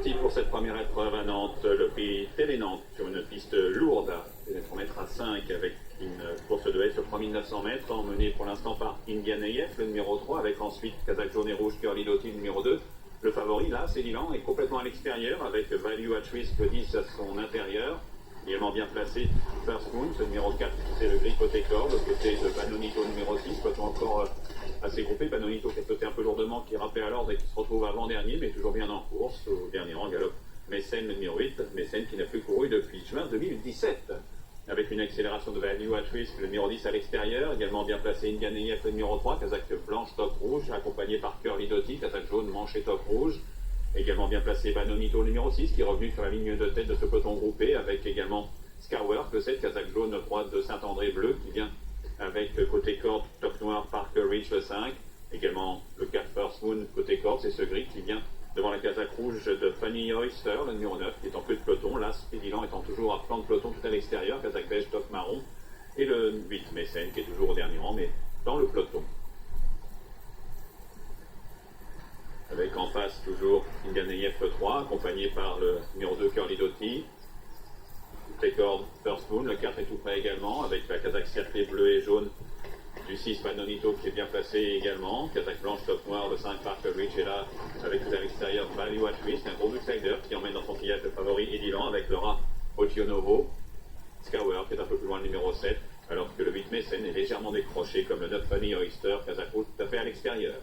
parti pour cette première épreuve à Nantes, le prix Télénantes sur une piste lourde, 1 mètres à 5 avec une course de haie sur 3900 mètres, emmenée pour l'instant par Indian AF, le numéro 3, avec ensuite Kazakh jaune et rouge, Curly Doty, le numéro 2. Le favori, là, c'est Dylan, est complètement à l'extérieur, avec Value at Risk, le 10 à son intérieur. Également bien placé First Moon, ce numéro 4, c'est le gris côté corde, côté de Banonito numéro 6, soit encore assez groupé. Banonito qui a sauté un peu lourdement, qui est rappelé à l'ordre et qui se retrouve avant-dernier, mais toujours bien en course. Au dernier rang, galope Mécène, le numéro 8, Mécène qui n'a plus couru depuis juin 2017. Avec une accélération de Value at Risk, le numéro 10 à l'extérieur, également bien placé Indian AF, le numéro 3, Kazakh blanche, top rouge, accompagné par Curly Doty, Kazakh jaune, manche et top rouge. Également bien placé Banonito numéro 6 qui est revenu sur la ligne de tête de ce peloton groupé avec également Scarwork, le 7 Kazakh jaune, droite de Saint-André bleu qui vient avec côté corde top noir Parker Ridge le 5. Également le 4 First Moon côté corde, c'est ce gris qui vient devant la Kazakh rouge de Funny Oyster, le numéro 9 qui est en queue de peloton. Là, Spédilan étant toujours à flanc de peloton tout à l'extérieur, Kazakh beige top marron. Et le 8 Mécène qui est toujours au dernier rang mais dans le peloton. Avec en face toujours Indian AF 3, accompagné par le numéro 2 Curly Doty. Les cordes First Moon, le 4 est tout près également, avec la Kazakh cerclée bleu et jaune du 6 Banonito qui est bien placé également. Kazakh blanche top noir, le 5 Parker Ridge est là, avec tout à l'extérieur Value at Risk, un gros outsider qui emmène dans son sillage le favori Edilan avec Laura Otionovo. Scower qui est un peu plus loin le numéro 7, alors que le 8 Mécène est légèrement décroché comme le 9 Funny Oyster, Kazakh rouge tout à fait à l'extérieur.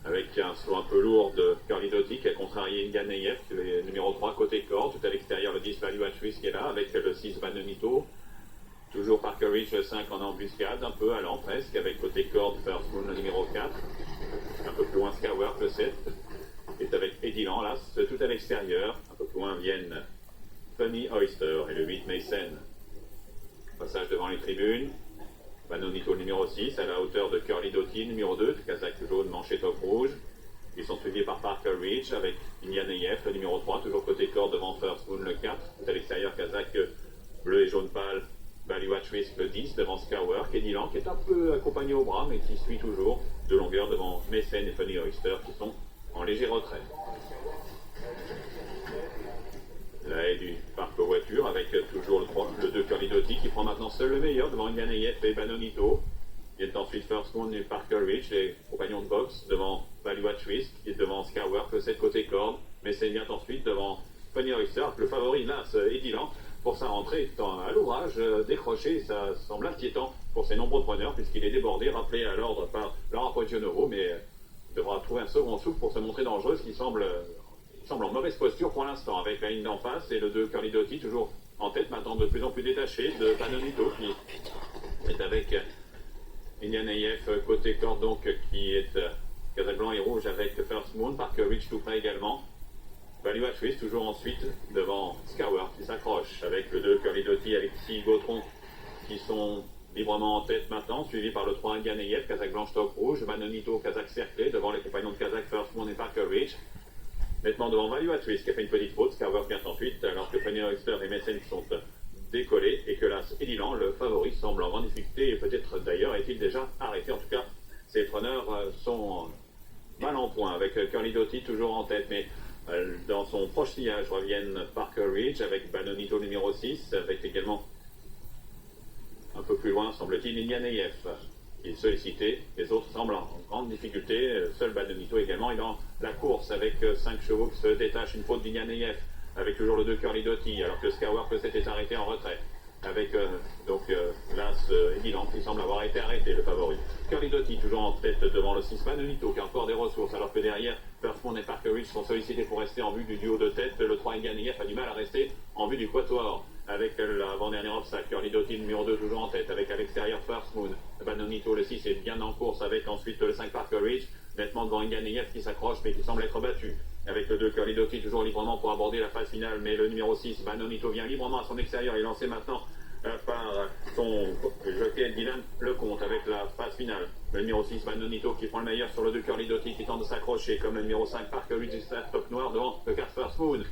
Avec un saut un peu lourd de Curly Doty qui a contrarié Indian AF, le numéro 3 côté corde, tout à l'extérieur le 10 Value at Risk qui est là, avec le 6 Banonito, toujours Parker Ridge le 5 en embuscade, un peu allant presque, avec côté corde First Moon le numéro 4, un peu plus loin Skywork le 7, qui est avec Edilan là, tout à l'extérieur, un peu plus loin viennent Funny Oyster et le 8 Mécène. Passage devant les tribunes. Banonito numéro 6 à la hauteur de Curly Doty numéro 2, Kazakh jaune manché top rouge. Ils sont suivis par Parker Ridge avec Indian AF, le numéro 3, toujours côté corde devant First Moon le 4. Tout à l'extérieur, Kazakh bleu et jaune pâle, Value at Risk le 10 devant Scower, Dylan qui est un peu accompagné au bras mais qui suit toujours de longueur devant Mécène et Funny Oyster qui sont en léger retrait. La haie du parc aux voitures avec toujours le 2 Curly Doty qui prend maintenant seul le meilleur devant Indian AF et Banonito. Viennent ensuite First Moon et Parker Ridge, les compagnons de boxe, devant Value at Risk qui est devant Skywork, le 7 côté corde. Mais c'est vient ensuite devant Funny Oyster, le favori là, Edilan, pour sa rentrée à l'ouvrage décroché. Ça semble inquiétant pour ses nombreux preneurs puisqu'il est débordé, rappelé à l'ordre par Laura Poggionovo, mais devra trouver un second souffle pour se montrer dangereux, ce qui semble en mauvaise posture pour l'instant, avec la ligne d'en face et le 2 Curly Doty toujours en tête, maintenant de plus en plus détaché de Banonito qui est avec Indian AF côté corde donc qui est Kazakh blanc et rouge avec First Moon, Parker Ridge tout près également. Value at Risk toujours ensuite devant Scower qui s'accroche avec le 2 Curly Doty, Alexis Gautron qui sont librement en tête maintenant, suivi par le 3 Indian AF, Kazakh blanche top rouge, Banonito, Kazakh cerclé devant les compagnons de Kazakh First Moon et Parker Ridge. Nettement devant Value at Risk qui a fait une petite faute, Scower vient ensuite, alors que Funny Oyster et Mécène sont décollés et que là, Edilan, le favori, semble en grande difficulté et peut-être d'ailleurs est-il déjà arrêté. En tout cas, ses preneurs sont mal en point avec Curly Doty toujours en tête, mais dans son proche sillage reviennent Parker Ridge avec Banonito numéro 6, avec également un peu plus loin, semble-t-il, Indian AF. Il est sollicité, les autres semblent en grande difficulté, seul Banonito également est dans la course avec 5 chevaux qui se détachent, une faute d'Indian AF, avec toujours le 2 Curly Doty, alors que Skywork le 7 est arrêté en retrait, avec l'As Edilan qui semble avoir été arrêté, le favori. Curly Doty toujours en tête devant le 6 Banonito qui a encore des ressources, alors que derrière, First Moon et Parker Ridge sont sollicités pour rester en vue du duo de tête, le 3 Indian AF a du mal à rester en vue du quatuor. Avec l'avant-dernier obstacle, Curly Doty numéro 2 toujours en tête, avec à l'extérieur First Moon, Banonito le 6 est bien en course, avec ensuite le 5 Parker Ridge, nettement devant Indian AF qui s'accroche mais qui semble être battu, avec le 2 Curly Doty toujours librement pour aborder la phase finale, mais le numéro 6, Banonito vient librement à son extérieur, il est lancé maintenant par son jockey Dylan Lecomte avec la phase finale. Le numéro 6, Banonito qui prend le meilleur sur le 2 Curly Doty qui tente de s'accrocher, comme le numéro 5 Parker Ridge du top noir devant le 4 First Moon.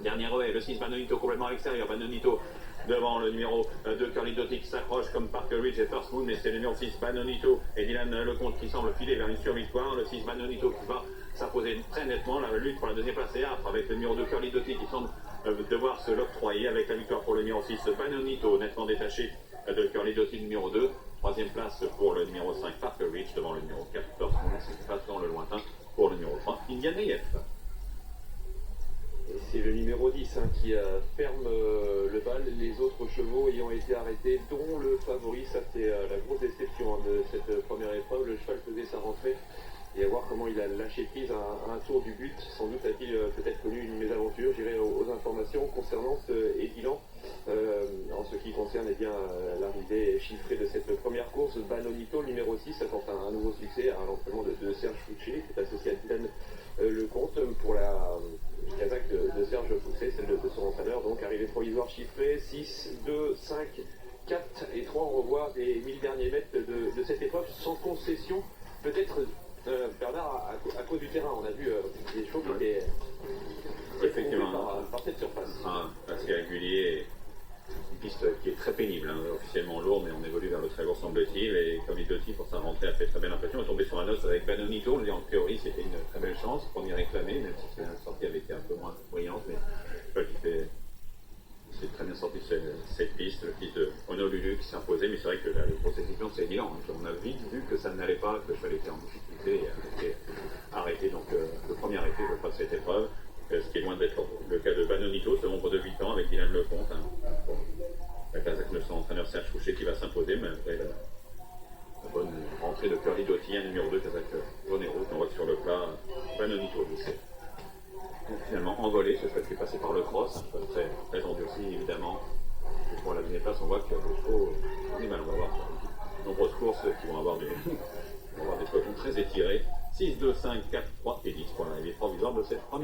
Dernier relais, le 6 Banonito complètement à l'extérieur, Banonito devant le numéro 2 Curly Doty qui s'accroche comme Parker Ridge et First Moon, mais c'est le numéro 6 Banonito et Dylan Lecomte qui semble filer vers une survictoire. Le 6 Banonito qui va s'imposer très nettement. La lutte pour la deuxième place est âpre avec le numéro 2 Curly Doty qui semble devoir se l'octroyer avec la victoire pour le numéro 6 Banonito, nettement détaché de Curly Doty numéro 2. Troisième place pour le numéro 5 Parker Ridge devant le numéro 4 First Moon, c'est passe dans le lointain pour le numéro 3 Indian Nayef. C'est le numéro 10 qui ferme le bal, les autres chevaux ayant été arrêtés, dont le favori. Ça, c'est la grosse déception de cette première épreuve. Le cheval faisait sa rentrée et à voir comment il a lâché prise à un tour du but. Sans doute a-t-il peut-être connu une mésaventure. J'irai aux informations concernant ce édilant. En ce qui concerne l'arrivée chiffrée de cette première course, Banonito, numéro 6, attend un nouveau succès à l'entraînement de Serge Fouché, qui est associé à Dylan Lecomte pour la casaque de Serge Fouché, celle de son entraîneur. Donc arrivée provisoire chiffrée, 6, 2, 5, 4 et 3. On revoit des 1000 derniers mètres de cette épreuve sans concession. Peut-être Bernard, à cause du terrain, on a vu des chevaux qui étaient effectivement par cette surface. Assez régulier, une piste qui est très pénible, officiellement lourde, mais on évolue vers le très lourd semble-t-il. Et Curly Doty, pour sa rentrée, a fait très belle impression. On est tombé sur un os avec Banonito. On dit en théorie, c'était une très belle chance, première réclamée, même si la sortie avait été un peu moins brillante. Mais c'est très bien sorti cette piste, le fils de Honolulu qui s'est imposé. Mais c'est vrai que la grosse décision, c'est évident. On a vite vu que ça n'allait pas, que le cheval était en difficulté et a été arrêté. Donc le premier arrêté, je crois, de cette épreuve. Ce qui est loin d'être le cas de Banonito, ce nombre de 8 ans avec Dylan Lecomte. La casaque de son entraîneur Serge Fouché qui va s'imposer, mais après la bonne rentrée de Curly Doty, un numéro 2 casaque jaune et rouge. On voit que sur le plat, Banonito s'est finalement envolé. Ce cheval qui est passé par le cross, un cheval très, très endurci évidemment. Et pour la deuxième place, on voit que les chevaux ont du mal. On va voir de nombreuses courses qui vont avoir des pelotons très étirés. 6, 2, 5, 4, 3 et 10 pour l'arrivée provisoire de cette première.